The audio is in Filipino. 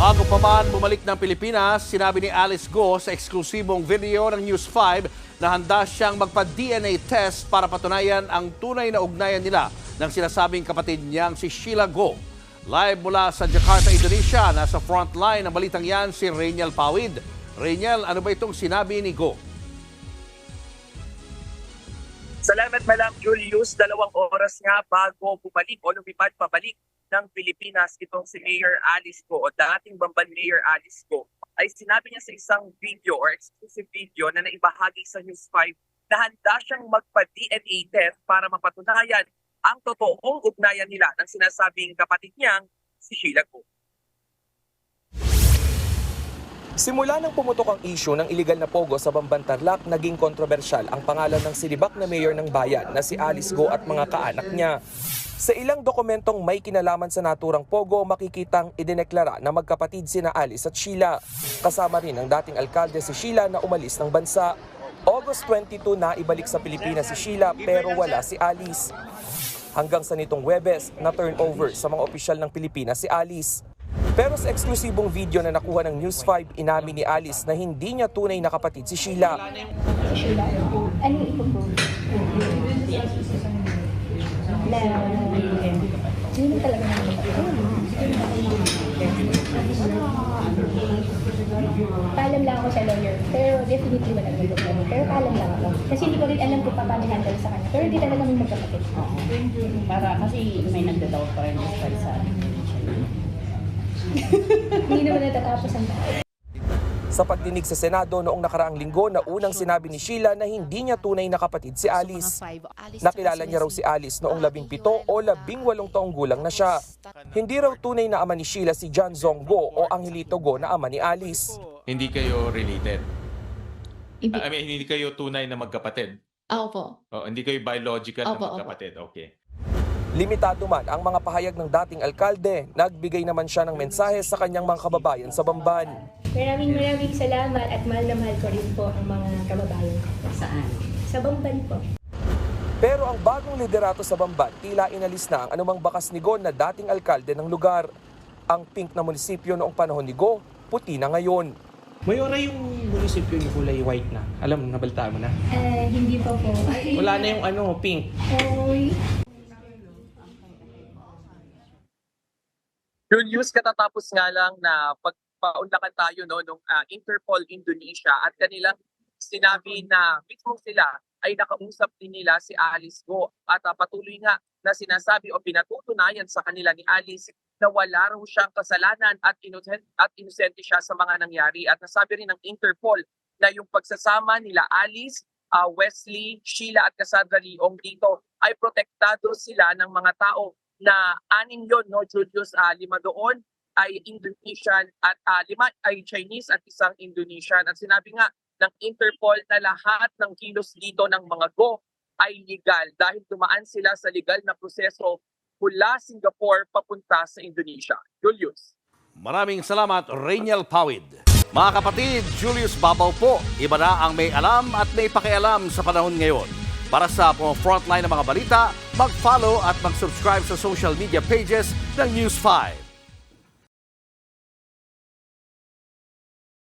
Bago pa man bumalik ng Pilipinas, sinabi ni Alice Go sa eksklusibong video ng News 5 na handa siyang magpa-DNA test para patunayan ang tunay na ugnayan nila ng sinasabing kapatid niyang si Sheila Go. Live mula sa Jakarta, Indonesia, nasa frontline ng balitang yan si Rainiel Pawid. Rainiel, ano ba itong sinabi ni Go? Salamat Malam Julius, 2 oras nga bago bumalik o lumipad pabalik ng Pilipinas itong si Mayor Alice Go o dating Bamban Mayor Alice Go ay sinabi niya sa isang video or exclusive video na naibahagi sa News 5 na handa siyang magpa-DNA test para mapatunayan ang totoong ugnayan nila ng sinasabing kapatid niyang si Sheila Go. Simula nang pumutok ang isyu ng iligal na pogo sa Bamban Tarlac, naging kontrobersyal ang pangalan ng sinibak na mayor ng bayan na si Alice Go at mga kaanak niya. Sa ilang dokumentong may kinalaman sa naturang pogo, makikitang idineklara na magkapatid sina Alice at Sheila. Kasama rin ang dating alkalde si Sheila na umalis ng bansa. August 22 na ibalik sa Pilipinas si Sheila pero wala si Alice. Hanggang sa nitong Huwebes na turnover sa mga opisyal ng Pilipinas si Alice. Pero sa eksklusibong video na nakuha ng News 5, inamin ni Alice na hindi niya tunay na kapatid si Sheila. Sheila, ano ipo-prove? Na hindi talaga naman paalam lang ako sa lawyer, pero definitely wala naman problema. Pero paalam lang ako. Kasi hindi ko rin alam kung paano handle sa kanya. Pero hindi talaga may magkapatid. Para kasi may nagdadaw pa rin sa Hindi naman natatapos ang bahay. Sa pagdinig sa Senado noong nakaraang linggo na unang sinabi ni Sheila na hindi niya tunay na kapatid si Alice. Nakilala niya raw si Alice noong 17 o 18 taong gulang na siya. Hindi raw tunay na ama ni Sheila si John Zong Go o Angelito Go na ama ni Alice. Hindi kayo related? I mean, hindi kayo tunay na magkapatid? Opo. Oh, hindi kayo biological na Opo, magkapatid? Okay. Limitado man ang mga pahayag ng dating alkalde, nagbigay naman siya ng mensahe sa kanyang mga kababayan sa Bamban. Maraming salamat at mahal na mahal ko rin po ang mga kababayan ko. saan. Sa Bamban po. Pero ang bagong liderato sa Bamban, tila inalis na ang anumang bakas ni Go na dating alkalde ng lugar. Ang pink na munisipyo noong panahon ni Go, puti na ngayon. Mayora yung munisipyo yung kulay white na. Alam, nabaltaan mo na. Hindi pa po. Wala na yung pink. Oy. Julius, katatapos nga lang na pagpaunlakan tayo nung Interpol Indonesia at kanilang sinabi na mismo sila ay nakausap din nila si Alice Go at patuloy nga na sinasabi o pinatutunayan sa kanila ni Alice na wala raw siyang kasalanan at inosente siya sa mga nangyari. At nasabi rin ng Interpol na yung pagsasama nila Alice, Wesley, Sheila at Cassandra Leong dito ay protektado sila ng mga tao na 6 yon, no, Julius, 5 doon ay Indonesian at 5 ay Chinese at 1 Indonesian. At sinabi nga ng Interpol na lahat ng kilos dito ng mga Go ay legal dahil dumaan sila sa legal na proseso mula Singapore papunta sa Indonesia. Julius. Maraming salamat, Rainiel Pawid. Mga kapatid, Julius Babaw po. Iba na ang may alam at may pakialam sa panahon ngayon. Para sa frontline ng mga balita, mag-follow at mag-subscribe sa social media pages ng News 5.